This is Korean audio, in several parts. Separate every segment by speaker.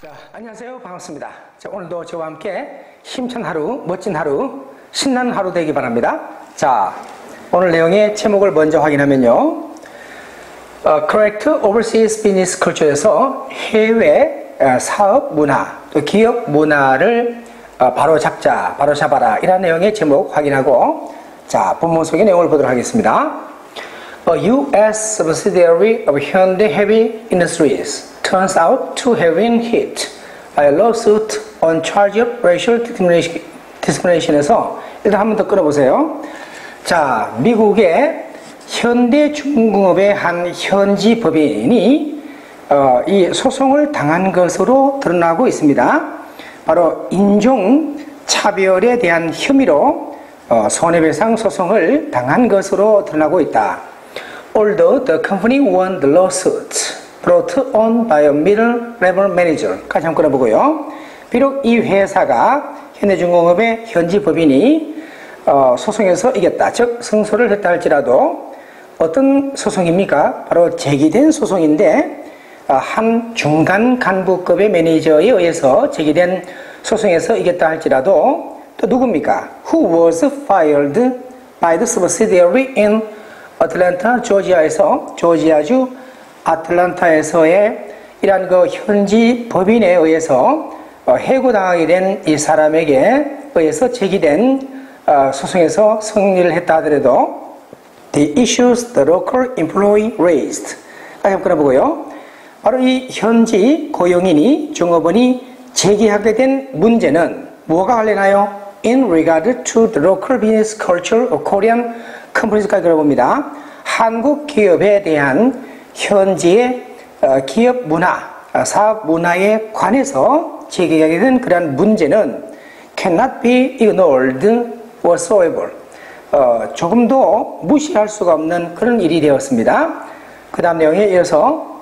Speaker 1: 자, 안녕하세요. 반갑습니다. 자, 오늘도 저와 함께 힘찬 하루, 멋진 하루, 신나는 하루 되기 바랍니다. 자, 오늘 내용의 제목을 먼저 확인하면요. Correct Overseas Business Culture에서 해외 사업 문화, 또 기업 문화를 바로 잡아라. 이런 내용의 제목 확인하고, 자, 본문 속의 내용을 보도록 하겠습니다. A U.S. subsidiary of Hyundai Heavy Industries turns out to have been hit by a lawsuit on charge of racial discrimination에서 일단 한 번 더 끊어보세요. 자, 미국의 현대중공업의 한 현지 법인이 이 소송을 당한 것으로 드러나고 있습니다. 바로 인종차별에 대한 혐의로 손해배상 소송을 당한 것으로 드러나고 있다. Although the company won the lawsuit brought on by a middle-level manager. 같이 한번 끊어보고요. 비록 이 회사가 현대중공업의 현지 법인이 소송에서 이겼다. 즉 승소를 했다 할지라도 어떤 소송입니까? 바로 제기된 소송인데 한 중간 간부급의 매니저에 의해서 제기된 소송에서 이겼다 할지라도 또 누굽니까? Who was fired by the subsidiary in 아틀란타, 조지아에서 조지아주 아틀란타에서의 이러한 그 현지 법인에 의해서 해고당하게 된 이 사람에게 의해서 제기된 소송에서 승리를 했다 하더라도 the issues the local employee raised. 한번 끊어보고요. 바로 이 현지 고용인이 종업원이 제기하게 된 문제는 뭐가 관련하여 in regard to the local business culture of Korean companies까지 들어봅니다. 한국 기업에 대한 현지의 기업 문화, 사업 문화에 관해서 제기하게 된 그러한 문제는 cannot be ignored whatsoever. 조금도 무시할 수가 없는 그런 일이 되었습니다. 그 다음 내용에 이어서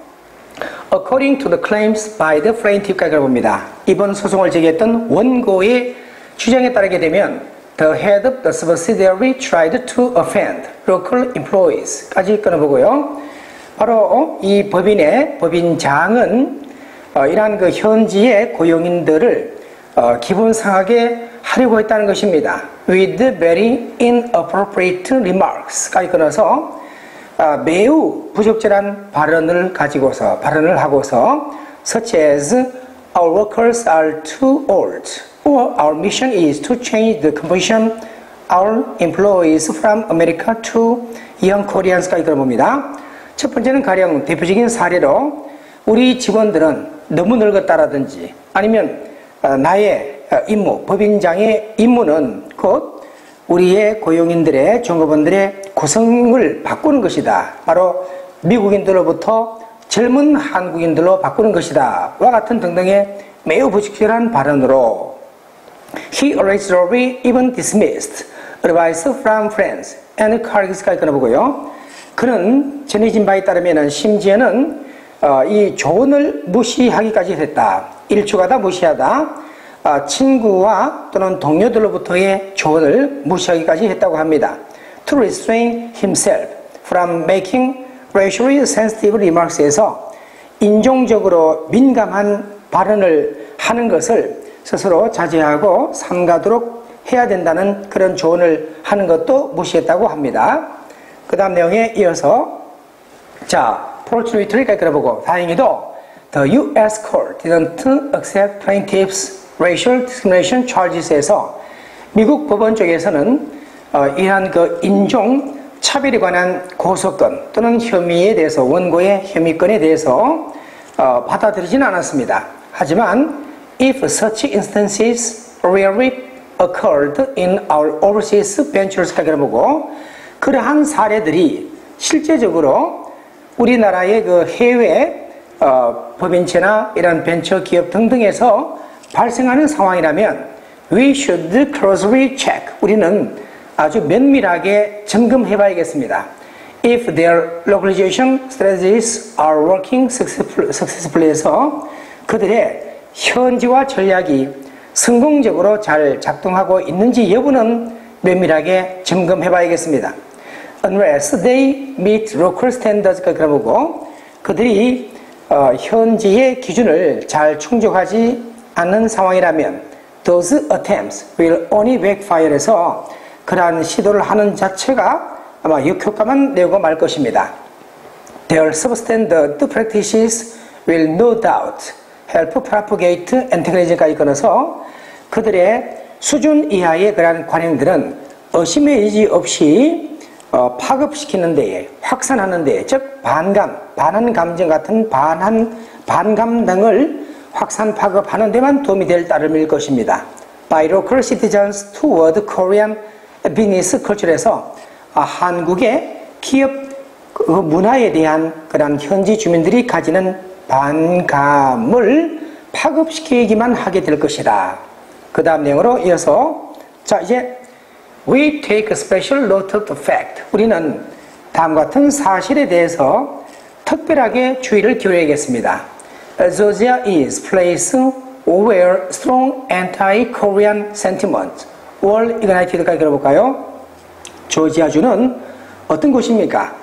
Speaker 1: according to the claims by the plaintiff까지 들어봅니다. 이번 소송을 제기했던 원고의 주장에 따르게 되면 The head of the subsidiary tried to offend local employees까지 끊어보고요. 바로 이 법인의 법인장은 이러한 그 현지의 고용인들을 기분 상하게 하려고 했다는 것입니다. With very inappropriate remarks까지 끊어서 매우 부적절한 발언을 하고서 such as our workers are too old. or our mission is to change the composition our employees from America to young Koreans까지 들어봅니다. 첫 번째는 가령 대표적인 사례로 우리 직원들은 너무 늙었다라든지 아니면 나의 임무, 법인장의 임무는 곧 우리의 고용인들의 종업원들의 구성을 바꾸는 것이다. 바로 미국인들로부터 젊은 한국인들로 바꾸는 것이다. 와 같은 등등의 매우 부적절한 발언으로 He allegedly even dismissed advice from friends and colleagues까지 끊어보고요. 그는 전해진 바에 따르면 심지어는 이 조언을 무시하기까지 했다. 일주가다 무시하다. 친구와 또는 동료들로부터의 조언을 무시하기까지 했다고 합니다. To restrain himself from making racially sensitive remarks에서 인종적으로 민감한 발언을 하는 것을 스스로 자제하고 삼가도록 해야 된다는 그런 조언을 하는 것도 무시했다고 합니다. 그 다음 내용에 이어서 자, fortunately까지 들어보고 다행히도 the U.S. court didn't accept plaintiff's racial discrimination charges에서 미국 법원 쪽에서는 이러한 그 인종 차별에 관한 고소건 또는 혐의에 대해서 원고의 혐의건에 대해서 받아들이지는 않았습니다. 하지만 if such instances really occurred in our overseas ventures까지 보고 그러한 사례들이 실제적으로 우리나라의 그 해외 법인체나 이런 벤처 기업 등등에서 발생하는 상황이라면 we should closely check. 우리는 아주 면밀하게 점검해 봐야겠습니다. If their localization strategies are working successfully 해서 그들의 현지화 전략이 성공적으로 잘 작동하고 있는지 여부는 면밀하게 점검해 봐야겠습니다. Unless they meet local standards까지 들어보고 그들이 현지의 기준을 잘 충족하지 않는 상황이라면 those attempts will only backfire해서 그러한 시도를 하는 자체가 아마 역효과만 내고 말 것입니다. Their substandard practices will no doubt help propagate antagonism까지 끊어서 그들의 수준 이하의 그러한 관행들은 의심의 여지 없이 파급시키는 데에, 확산하는 데에, 즉 반한 감정 같은 반감 등을 확산 파급하는 데만 도움이 될 따름일 것입니다. By local citizens toward Korean business culture에서 한국의 기업 문화에 대한 그런 현지 주민들이 가지는 반감을 파급시키기만 하게 될 것이다. 그 다음 내용으로 이어서 자 이제 We take special note of the fact. 우리는 다음과 같은 사실에 대해서 특별하게 주의를 기울여야겠습니다. Georgia is place where strong anti-Korean sentiment were ignited까지 들어볼까요? 조지아주는 어떤 곳입니까?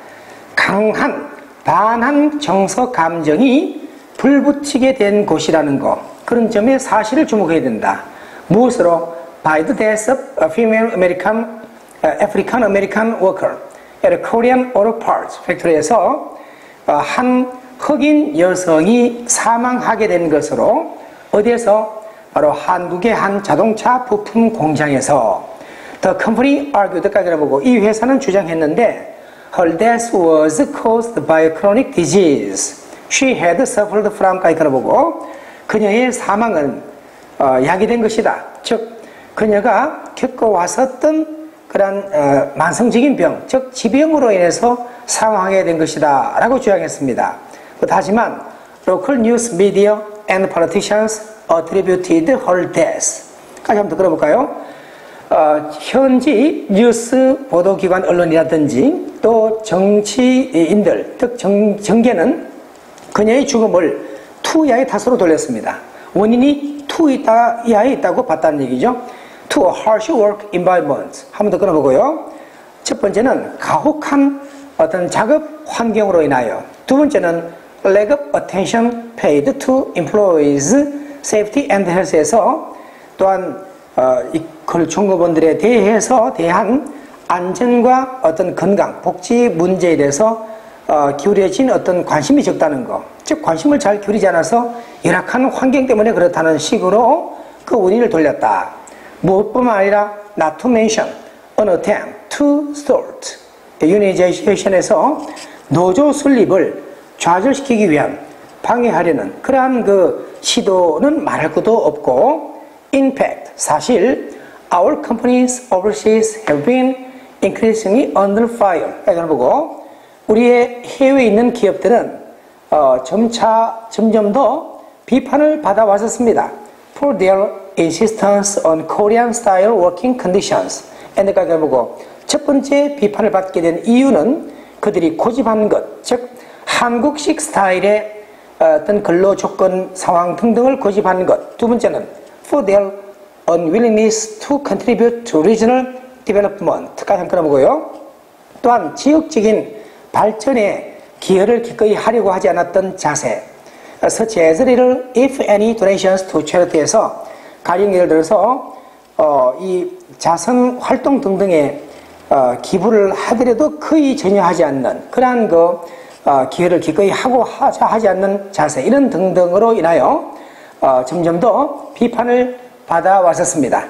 Speaker 1: 강한 반한 정서 감정이 불붙이게 된 곳이라는 것, 그런 점에 사실을 주목해야 된다. 무엇으로? By the death of a female African American worker at a Korean auto parts factory에서 한 흑인 여성이 사망하게 된 것으로 어디에서? 바로 한국의 한 자동차 부품 공장에서 The company argued까지 보고 이 회사는 주장했는데 Her death was caused by a chronic disease. She had suffered from까지 보고 그녀의 사망은 야기된 것이다. 즉 그녀가 겪어왔었던 그런 만성적인 병, 즉 지병으로 인해서 사망하게 된 것이다 라고 주장했습니다. 하지만 local news media and politicians attributed her death 까지 한번 더 들어볼까요? 현지 뉴스 보도기관 언론이라든지 또 정치인들, 즉 정계는 그녀의 죽음을 투야의 탓으로 돌렸습니다. 원인이 투야에 있다고 봤다는 얘기죠. To a harsh work environment. 한 번 더 끊어보고요. 첫 번째는 가혹한 어떤 작업 환경으로 인하여, 두 번째는 lack of attention paid to employees safety and health에서 또한 이 근로종업원들에 대한 안전과 어떤 건강, 복지 문제에 대해서 기울여진 어떤 관심이 적다는 것, 즉 관심을 잘 기울이지 않아서 열악한 환경 때문에 그렇다는 식으로 그 원인을 돌렸다. 무엇뿐만 아니라 not to mention an attempt to thwart unionization 노조 설립을 좌절시키기 위한 방해하려는 그러한 그 시도는 말할 것도 없고 in fact 사실 our companies overseas have been increasingly under fire 이걸 보고 우리의 해외에 있는 기업들은 점점 더 비판을 받아왔었습니다. For their insistence on Korean style working conditions. 엔드까지 보고 첫 번째 비판을 받게 된 이유는 그들이 고집한 것, 즉 한국식 스타일의 어떤 근로 조건 상황 등등을 고집한 것. 두 번째는 for their unwillingness to contribute to regional development까지 끊어보고요. 또한 지역적인 발전에 기여를 기꺼이 하려고 하지 않았던 자세. such as little if any donations to charity에서 가령 예를 들어서 이 자선 활동 등등에 기부를 하더라도 거의 전혀 하지 않는 그러한 기여를 기꺼이 하지 않는 자세 이런 등등으로 인하여 점점 더 비판을 받아왔었습니다.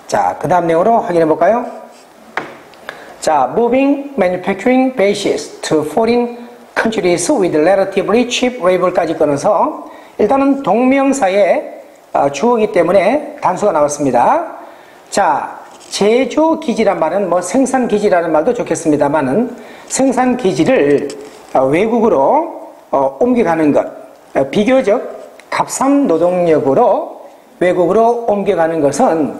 Speaker 1: 자, 그 다음 내용으로 확인해 볼까요? 자, moving manufacturing bases to foreign countries with relatively cheap labor까지 끊어서 일단은 동명사의 주어이기 때문에 단수가 나왔습니다. 자, 제조기지란 말은 생산기지라는 말도 좋겠습니다만은 생산기지를 외국으로 옮겨가는 것, 비교적 값싼 노동력으로 외국으로 옮겨가는 것은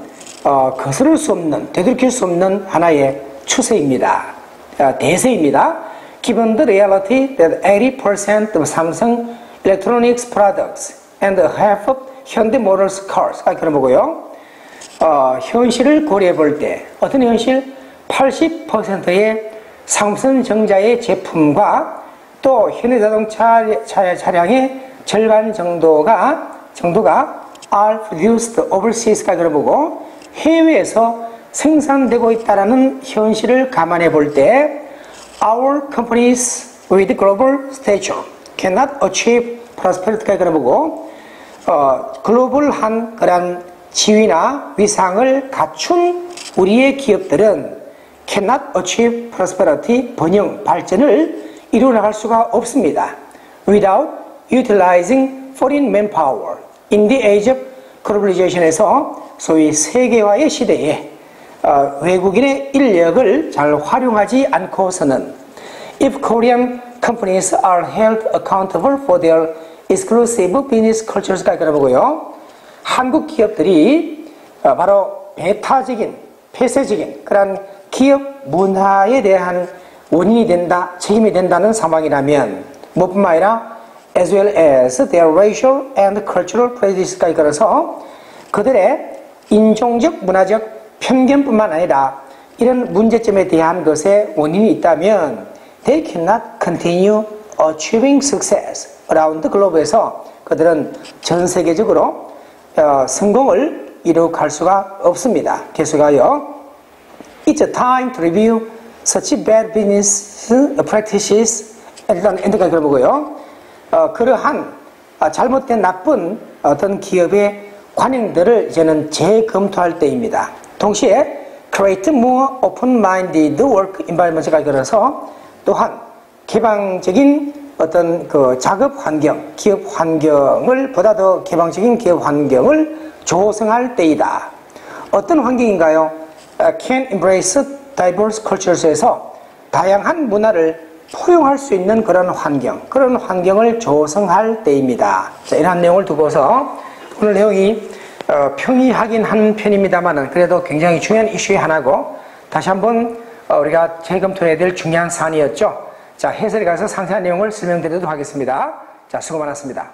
Speaker 1: 거스를 수 없는, 되돌릴 수 없는 하나의 추세입니다. 대세입니다. Given the reality that 80% of Samsung Electronics products and half of Hyundai Motors cars가 그런 거고요. 현실을 고려해 볼 때 어떤 현실? 80%의 삼성전자의 제품과 또 현대자동차 차량의 절반 정도가 are produced overseas까지 그러고 해외에서 생산되고 있다는 현실을 감안해 볼 때 our companies with global stature cannot achieve prosperity까지 그러고 글로벌한 그런 지위나 위상을 갖춘 우리의 기업들은 cannot achieve prosperity, 번영, 발전을 이루어나갈 수가 없습니다. Without utilizing foreign manpower in the age of globalization에서 소위 세계화의 시대에 외국인의 인력을 잘 활용하지 않고서는 if Korean companies are held accountable for their exclusive business cultures까지 그러고요. 한국 기업들이 바로 배타적인, 폐쇄적인 그런 기업 문화에 대한 원인이 된다, 책임이 된다는 상황이라면 무뿐만 아니라 as well as their racial and cultural prejudice까지 걸어서 그들의 인종적, 문화적 편견뿐만 아니라 이런 문제점에 대한 것에 원인이 있다면 they cannot continue achieving success around the globe에서 그들은 전 세계적으로 성공을 이루어갈 수가 없습니다. 계속하여 It's a time to review such bad business practices 일단 엔드까지 걸어보고요. 그러한 잘못된 나쁜 어떤 기업의 관행들을 이제는 재검토할 때입니다. 동시에 create more open-minded work environment까지 걸어서 또한 개방적인 어떤 그 작업 환경, 기업 환경을 보다 더 개방적인 기업 환경을 조성할 때이다. 어떤 환경인가요? Can embrace diverse cultures에서 다양한 문화를 포용할 수 있는 그런 환경을 조성할 때입니다. 자, 이러한 내용을 두고서 오늘 내용이 평이하긴 한 편입니다만은 그래도 굉장히 중요한 이슈의 하나고 다시 한번 우리가 재검토해야 될 중요한 사안이었죠. 자, 해설에 가서 상세한 내용을 설명드리도록 하겠습니다. 자, 수고 많았습니다.